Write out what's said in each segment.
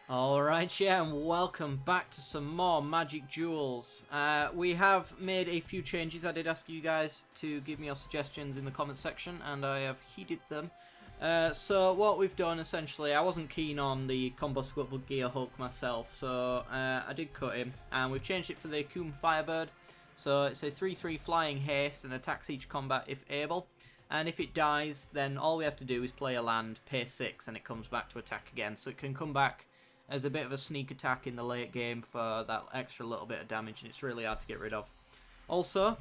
Alright, yeah, and welcome back to some more Magic Duels. We have made a few changes. I did ask you guys to give me your suggestions in the comment section, and I have heeded them. So what we've done, essentially, I wasn't keen on the combustible gear Hulk myself, so I did cut him, and we've changed it for the Akoum Firebird. So it's a 3-3 flying haste and attacks each combat if able. And if it dies, then all we have to do is play a land, pay 6, and it comes back to attack again. So it can come back as a bit of a sneak attack in the late game for that extra little bit of damage, and it's really hard to get rid of. Also,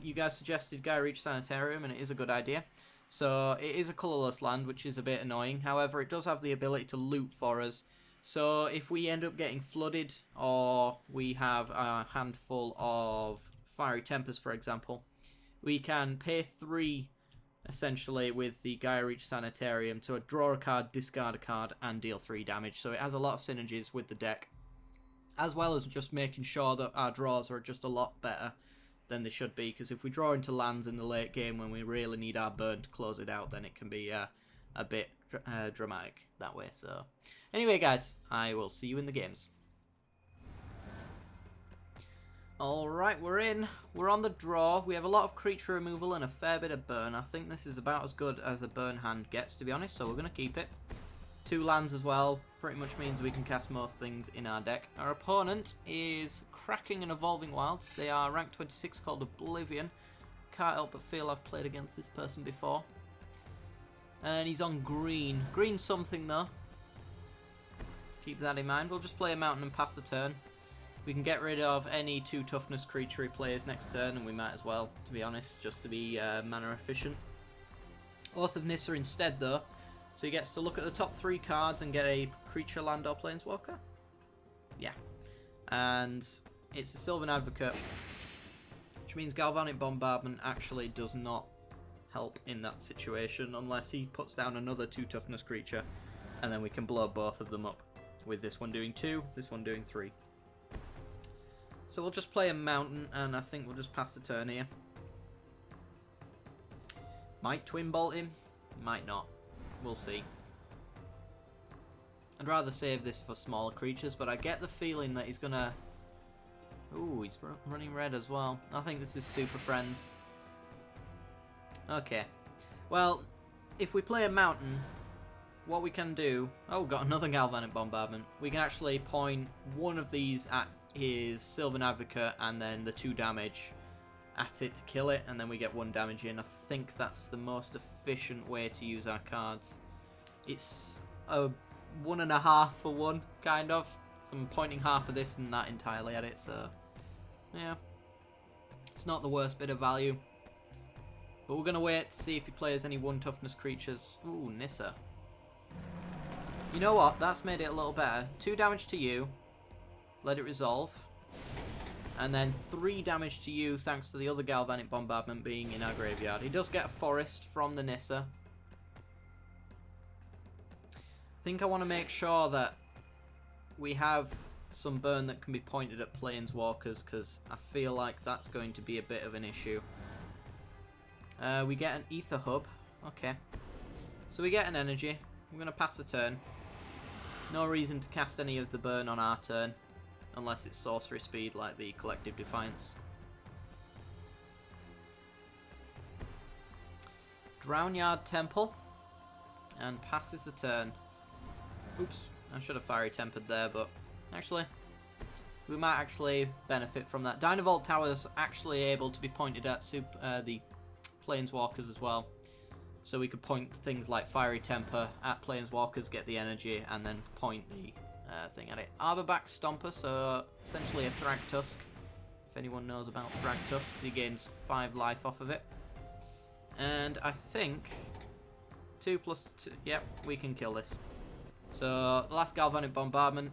you guys suggested Gaia Reach Sanitarium, and it is a good idea. So it is a colourless land, which is a bit annoying. However, it does have the ability to loot for us. So if we end up getting flooded, or we have a handful of Fiery Tempers, for example, we can pay 3 essentially with the Gaia Reach Sanitarium to draw a card, discard a card, and deal 3 damage. So it has a lot of synergies with the deck, as well as just making sure that our draws are just a lot better than they should be, because if we draw into lands in the late game when we really need our burn to close it out, then it can be a bit dramatic that way. So anyway, guys, I will see you in the games. Alright, we're in. We're on the draw. We have a lot of creature removal and a fair bit of burn. I think this is about as good as a burn hand gets, to be honest, so we're going to keep it. 2 lands as well. Pretty much means we can cast most things in our deck. Our opponent is Cracking and Evolving Wilds. They are rank 26, called Oblivion. Can't help but feel I've played against this person before. And he's on green. Green something, though. Keep that in mind. We'll just play a mountain and pass the turn. We can get rid of any 2 toughness creature he plays next turn, and we might as well, to be honest, just to be mana efficient. Oath of Nissa instead, though, so he gets to look at the top 3 cards and get a creature, land, or planeswalker. Yeah. And it's a Sylvan Advocate, which means Galvanic Bombardment actually does not help in that situation unless he puts down another 2 toughness creature, and then we can blow both of them up, with this one doing 2, this one doing 3. So we'll just play a mountain, and I think we'll just pass the turn here. Might twin bolt him, might not. We'll see. I'd rather save this for smaller creatures, but I get the feeling that he's gonna... Ooh, he's running red as well. I think this is Super Friends. Okay. Well, if we play a mountain, what we can do... Oh, got another Galvanic Bombardment. We can actually point one of these at his Sylvan Advocate and then the 2 damage at it to kill it, and then we get 1 damage in. I think that's the most efficient way to use our cards. It's a 1.5 for 1, kind of. So I'm pointing half of this and that entirely at it, so yeah. It's not the worst bit of value. But we're going to wait to see if he plays any 1 toughness creatures. Ooh, Nissa. You know what? That's made it a little better. 2 damage to you. Let it resolve. And then 3 damage to you thanks to the other Galvanic Bombardment being in our graveyard. He does get a forest from the Nissa. I think I want to make sure that we have some burn that can be pointed at Planeswalkers, because I feel like that's going to be a bit of an issue. We get an Ether Hub. Okay. So we get an energy. I'm going to pass the turn. No reason to cast any of the burn on our turn, unless it's sorcery speed like the Collective Defiance. Drownyard Temple, and passes the turn. Oops, I should have Fiery Tempered there, but actually, we might actually benefit from that. Dynavolt Tower is actually able to be pointed at the Planeswalkers as well. So we could point things like Fiery Temper at Planeswalkers, get the energy, and then point the thing at it. Arborback Stomper, so essentially a Thragtusk. If anyone knows about Thragtusk, he gains 5 life off of it. And I think 2 plus 2, yep, we can kill this. So the last Galvanic Bombardment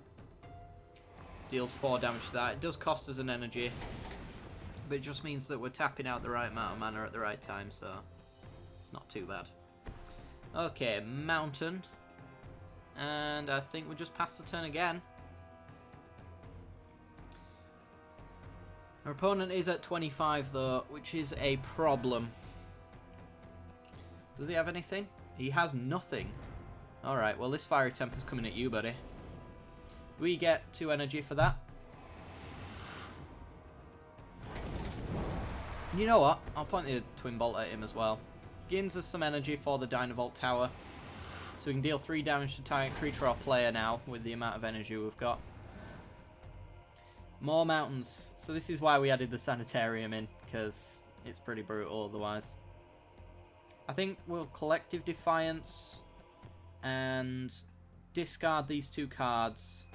deals 4 damage to that. It does cost us an energy, but it just means that we're tapping out the right amount of mana at the right time, so it's not too bad. Okay, mountain. And I think we just pass the turn again. Our opponent is at 25 though, which is a problem. Does he have anything? He has nothing. Alright, well this Fiery Temper's coming at you, buddy. We get 2 energy for that. You know what? I'll point the Twin Bolt at him as well. Gains us some energy for the Dynavolt Tower. So we can deal 3 damage to target creature or player now with the amount of energy we've got. More mountains. So this is why we added the Sanitarium in, because it's pretty brutal otherwise. I think we'll Collective Defiance and discard these 2 cards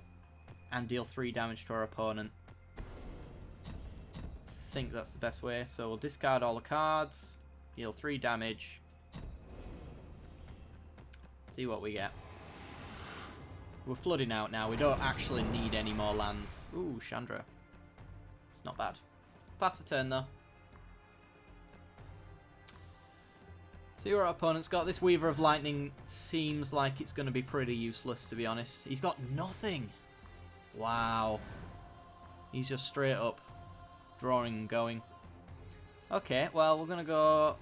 and deal 3 damage to our opponent. I think that's the best way. So we'll discard all the cards, deal 3 damage, see what we get. We're flooding out now. We don't actually need any more lands. Ooh, Chandra. It's not bad. Pass the turn though. See what our opponent's got. This Weaver of Lightning seems like it's going to be pretty useless, to be honest. He's got nothing. Wow. He's just straight up drawing and going. Okay, well, we're going to go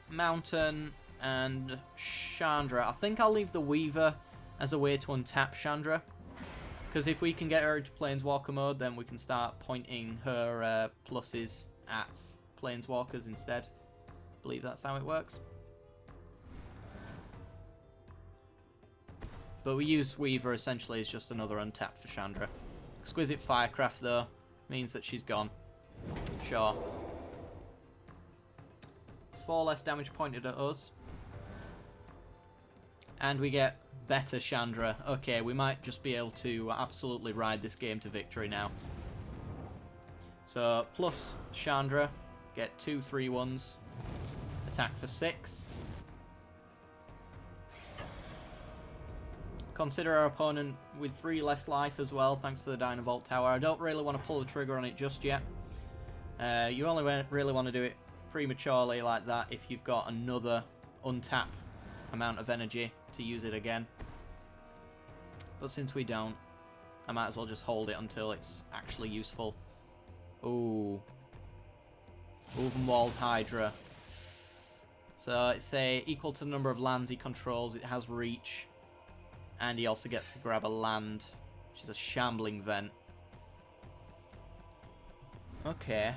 Mountain and Chandra. I think I'll leave the Weaver as a way to untap Chandra. Because if we can get her into Planeswalker mode, then we can start pointing her pluses at Planeswalkers instead. I believe that's how it works. But we use Weaver essentially as just another untap for Chandra. Exquisite Firecraft though means that she's gone. Sure. It's 4 less damage pointed at us. And we get better Chandra. Okay, we might just be able to absolutely ride this game to victory now. So, plus Chandra, get 2 3/1s. Attack for 6. Consider our opponent with 3 less life as well, thanks to the Dynavolt Tower. I don't really want to pull the trigger on it just yet. You only really want to do it prematurely like that if you've got another untap amount of energy to use it again. But since we don't, I might as well just hold it until it's actually useful. Ooh. Ovenwald Hydra. So it's equal to the number of lands he controls. It has reach. And he also gets to grab a land, which is a Shambling Vent. Okay.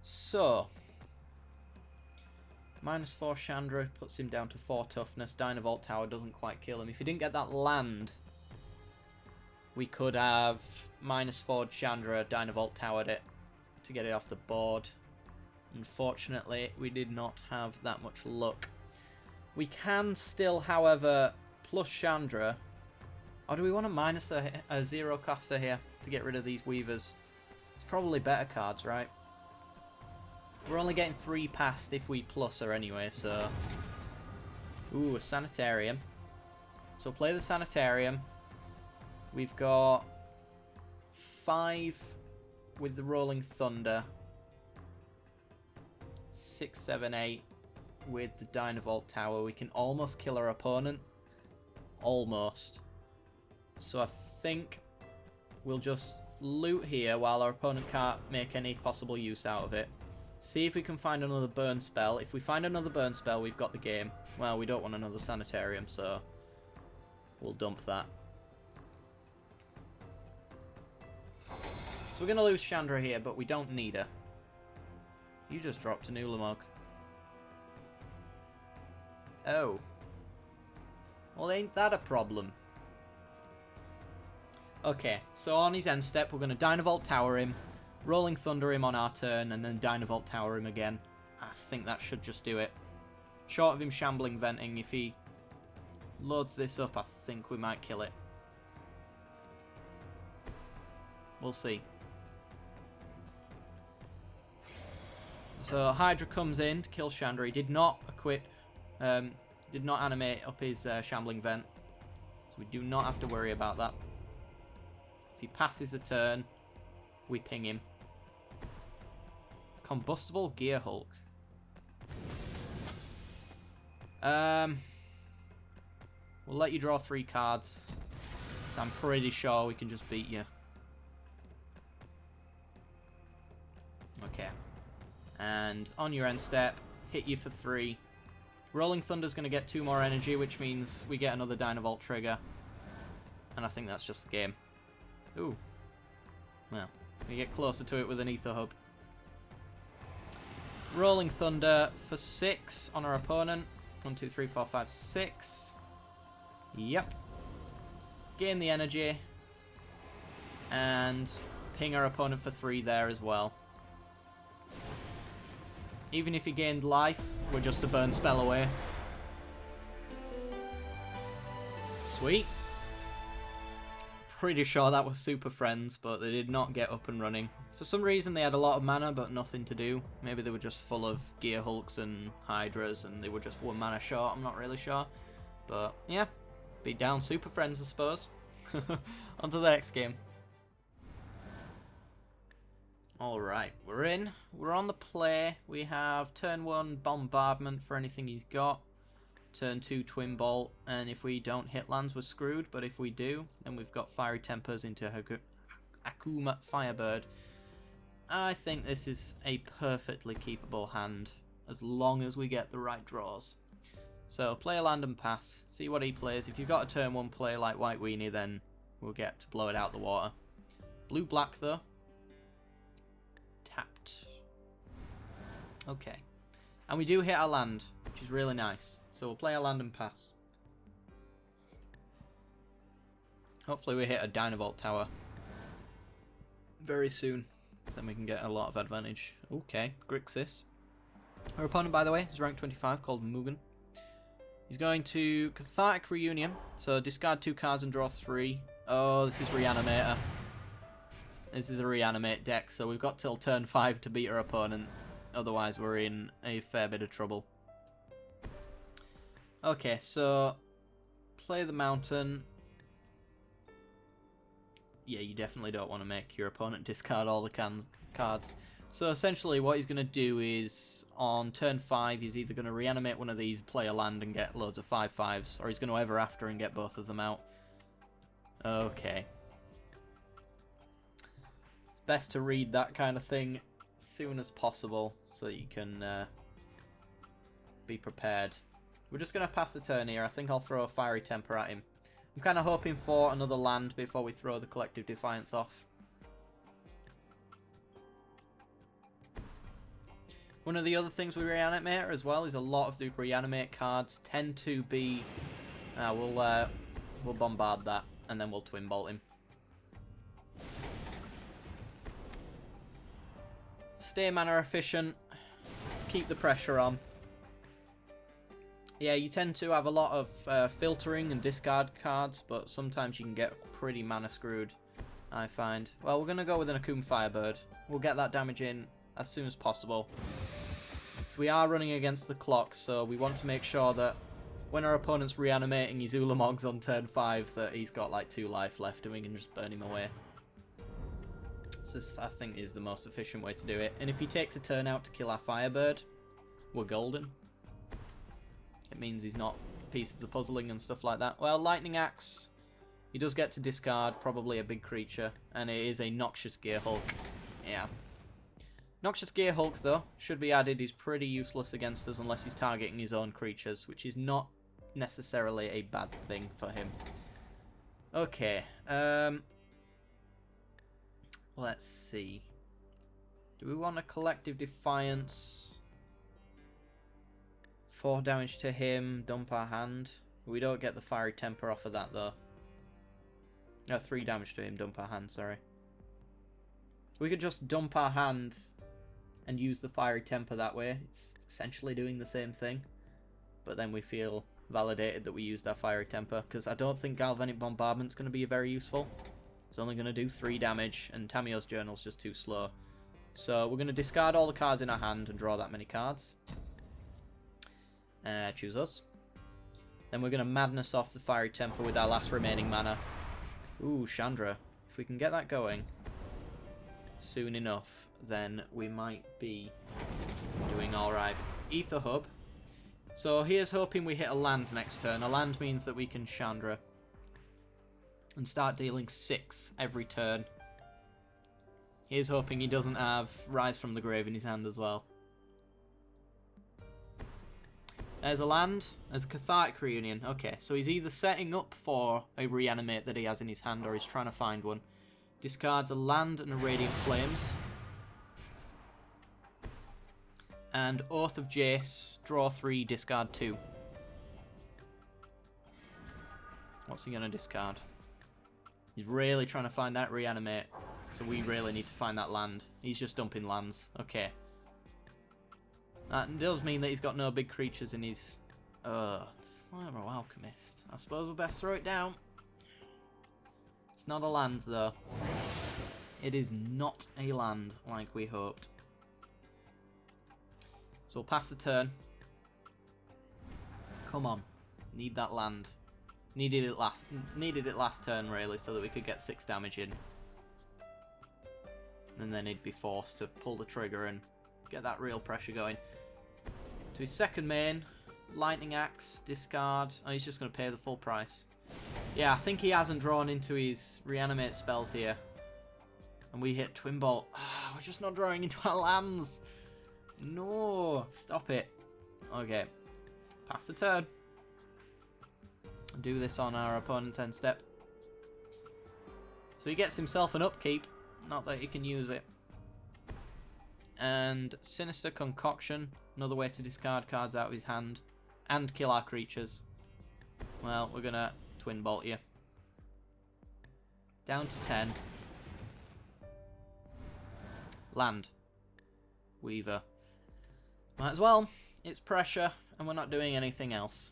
So, -4 Chandra puts him down to 4 toughness. Dynavolt Tower doesn't quite kill him. If he didn't get that land, we could have -4 Chandra, Dynavolt Towered it to get it off the board. Unfortunately, we did not have that much luck. We can still, however, plus Chandra. Or do we want to minus a 0 coster here to get rid of these Weavers? It's probably better cards, right? We're only getting 3 past if we plus her anyway, so... Ooh, a Sanitarium. So play the Sanitarium. We've got 5 with the Rolling Thunder. 6, 7, 8 with the Dynavolt Tower. We can almost kill our opponent. Almost. So I think we'll just loot here while our opponent can't make any possible use out of it. See if we can find another burn spell. If we find another burn spell, we've got the game. Well, we don't want another Sanitarium, so we'll dump that. So we're going to lose Chandra here, but we don't need her. You just dropped a Nulamog. Oh. Well, ain't that a problem? Okay, so on his end step, we're going to Dynavolt Tower him, Rolling Thunder him on our turn, and then Dynavolt Tower him again. I think that should just do it. Short of him Shambling Venting, if he loads this up, I think we might kill it. We'll see. So Hydra comes in to kill Chandra. He did not equip, did not animate up his Shambling Vent. So we do not have to worry about that. If he passes the turn, we ping him. Combustible Gear Hulk. We'll let you draw 3 cards. So I'm pretty sure we can just beat you. Okay. And on your end step, hit you for 3. Rolling Thunder's going to get 2 more energy, which means we get another Dynavolt trigger. And I think that's just the game. Ooh. Well, we get closer to it with an Ether Hub. Rolling Thunder for 6 on our opponent. 1, 2, 3, 4, 5, 6. Yep. Gain the energy. And ping our opponent for 3 there as well. Even if he gained life, we're just a burn spell away. Sweet. Pretty sure that was Super Friends, but they did not get up and running. For some reason they had a lot of mana, but nothing to do. Maybe they were just full of Gear Hulks and Hydras, and they were just 1 mana short, I'm not really sure. But, yeah. Beat down Super Friends, I suppose. On to the next game. Alright, we're in. We're on the play. We have turn 1 Bombardment for anything he's got. Turn 2 Twin Bolt, and if we don't hit lands, we're screwed. But if we do, then we've got Fiery Tempers into Akuma Firebird. I think this is a perfectly keepable hand, as long as we get the right draws. So, play a land and pass. See what he plays. If you've got a turn 1 play like White Weenie, then we'll get to blow it out the water. Blue-black, though. Tapped. Okay. And we do hit our land, which is really nice. So we'll play a land and pass. Hopefully we hit a Dynavolt tower very soon, so then we can get a lot of advantage. Okay, Grixis. Our opponent, by the way, is rank 25, called Mugen. He's going to Cathartic Reunion, so discard 2 cards and draw 3. Oh, this is Reanimator. This is a Reanimate deck, so we've got till turn 5 to beat our opponent. Otherwise, we're in a fair bit of trouble. Okay, so play the mountain. Yeah, you definitely don't want to make your opponent discard all the cards. So essentially what he's going to do is, on turn 5, he's either going to reanimate one of these, play a land and get loads of 5/5s, or he's going to Ever After and get both of them out. Okay. It's best to read that kind of thing as soon as possible, so you can be prepared. We're just going to pass the turn here. I think I'll throw a Fiery Temper at him. I'm kind of hoping for another land before we throw the Collective Defiance off. One of the other things with Reanimator as well is a lot of the Reanimate cards tend to be... we'll bombard that, and then we'll Twin Bolt him. Stay mana efficient. Let's keep the pressure on. Yeah, you tend to have a lot of filtering and discard cards, but sometimes you can get pretty mana screwed, I find. Well, we're going to go with an Akuma Firebird. We'll get that damage in as soon as possible. So we are running against the clock, so we want to make sure that when our opponent's reanimating his Ulamogs on turn 5, that he's got like 2 life left and we can just burn him away. So this, I think, is the most efficient way to do it. And if he takes a turn out to kill our Firebird, we're golden. It means he's not pieces of puzzling and stuff like that. Well, Lightning Axe, he does get to discard probably a big creature, and it is a Noxious Gear Hulk. Yeah. Noxious Gear Hulk, though, should be added. He's pretty useless against us unless he's targeting his own creatures, which is not necessarily a bad thing for him. Okay. Let's see. Do we want a Collective Defiance? 4 damage to him, dump our hand. We don't get the Fiery Temper off of that, though. 3 damage to him, dump our hand, sorry. We could just dump our hand and use the Fiery Temper that way. It's essentially doing the same thing. But then we feel validated that we used our Fiery Temper, because I don't think Galvanic Bombardment's going to be very useful. It's only going to do 3 damage, and Tamio's Journal's just too slow. So we're going to discard all the cards in our hand and draw that many cards. Choose us. Then we're going to Madness off the Fiery Temper with our last remaining mana. Ooh, Chandra. If we can get that going soon enough, then we might be doing alright. Ether Hub. So here's hoping we hit a land next turn. A land means that we can Chandra and start dealing 6 every turn. Here's hoping he doesn't have Rise from the Grave in his hand as well. There's a land. There's a Cathartic Reunion. Okay, so he's either setting up for a Reanimate that he has in his hand, or he's trying to find one. Discards a land and a Radiant Flames. And Oath of Jace. Draw 3, discard 2. What's he going to discard? He's really trying to find that Reanimate. So we really need to find that land. He's just dumping lands. Okay. That does mean that he's got no big creatures in his... Slimer Alchemist. I suppose we'll best throw it down. It's not a land, though. It is not a land like we hoped. So we'll pass the turn. Come on. Need that land. Needed it last turn, really, so that we could get 6 damage in. And then he'd be forced to pull the trigger and get that real pressure going. To his second main, Lightning Axe, discard. Oh, he's just going to pay the full price. Yeah, I think he hasn't drawn into his Reanimate spells here. And we hit Twin Bolt. Oh, we're just not drawing into our lands. No, stop it. Okay, pass the turn. Do this on our opponent's end step. So he gets himself an upkeep. Not that he can use it. And Sinister Concoction. Another way to discard cards out of his hand. And kill our creatures. Well, we're going to Twin Bolt you. Down to 10. Land. Weaver. Might as well. It's pressure. And we're not doing anything else.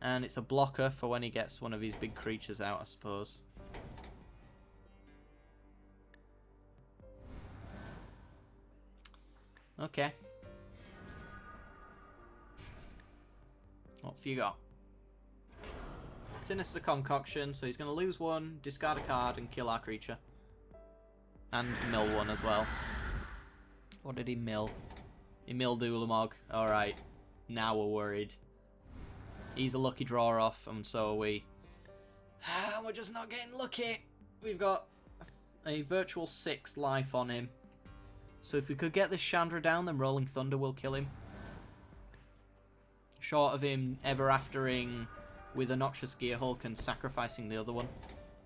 And it's a blocker for when he gets one of his big creatures out, I suppose. Okay. What have you got? Sinister Concoction, so he's going to lose 1, discard a card, and kill our creature. And mill 1 as well. What did he mill? He milled Ulamog. Alright. Now we're worried. He's a lucky draw off, and so are we. We're just not getting lucky. We've got a virtual 6 life on him. So if we could get this Chandra down, then Rolling Thunder will kill him. Short of him ever aftering with a Noxious Gearhulk and sacrificing the other one.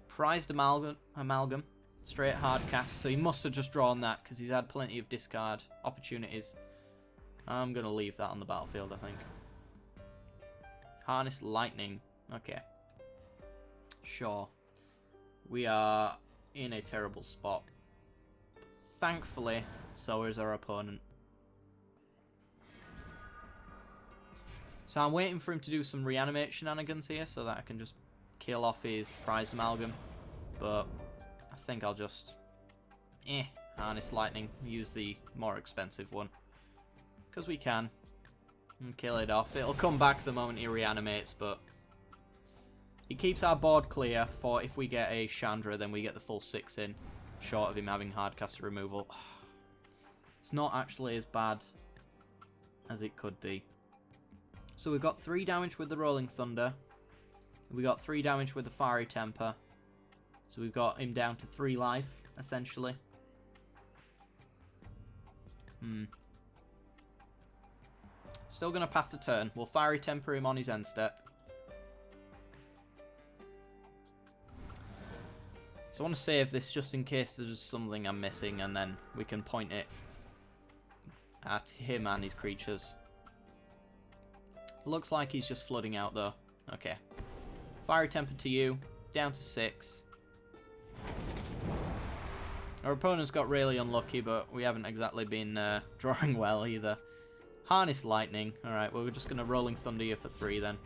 Prized Amalgam. Straight hard cast, so he must have just drawn that because he's had plenty of discard opportunities. I'm going to leave that on the battlefield, I think. Harness Lightning. Okay. Sure. We are in a terrible spot. Thankfully, so is our opponent. So I'm waiting for him to do some Reanimate shenanigans here so that I can just kill off his Prized Amalgam. But I think I'll just... Harness Lightning. Use the more expensive one. Because we can. And kill it off. It'll come back the moment he reanimates, but... He keeps our board clear for if we get a Chandra, then we get the full 6 in. Short of him having hardcaster removal. It's not actually as bad as it could be. So we've got 3 damage with the Rolling Thunder. We got 3 damage with the Fiery Temper. So we've got him down to 3 life, essentially. Still going to pass the turn. We'll Fiery Temper him on his end step. So I want to save this just in case there's something I'm missing, and then we can point it at him and his creatures. Looks like he's just flooding out though. Okay. Fiery Temper to you. Down to 6. Our opponent's got really unlucky, but we haven't exactly been drawing well either. Harness Lightning. Alright, well, we're just going to Rolling Thunder you for 3 then.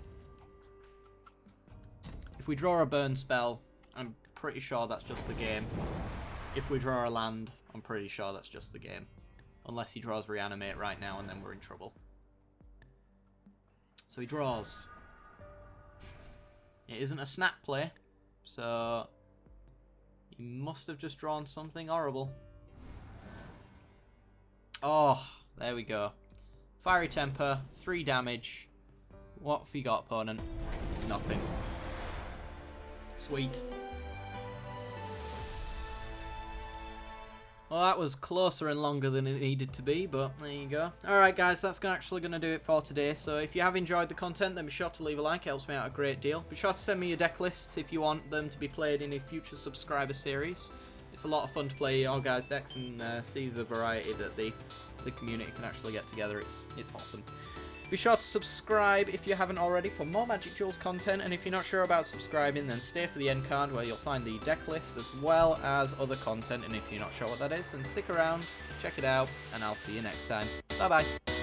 If we draw a burn spell, I'm pretty sure that's just the game. If we draw a land, I'm pretty sure that's just the game. Unless he draws Reanimate right now, and then we're in trouble. So he draws. It isn't a snap play, so he must have just drawn something horrible. Oh, there we go. Fiery Temper, 3 damage. What have you got, opponent? Nothing. Sweet. Well, that was closer and longer than it needed to be, but there you go. Alright guys, that's actually going to do it for today. So if you have enjoyed the content, then be sure to leave a like. It helps me out a great deal. Be sure to send me your deck lists if you want them to be played in a future subscriber series. It's a lot of fun to play your guys' decks and see the variety that the community can actually get together. It's awesome. Be sure to subscribe if you haven't already for more Magic Duels content, and if you're not sure about subscribing, then stay for the end card where you'll find the deck list as well as other content, and if you're not sure what that is, then stick around, check it out, and I'll see you next time. Bye bye!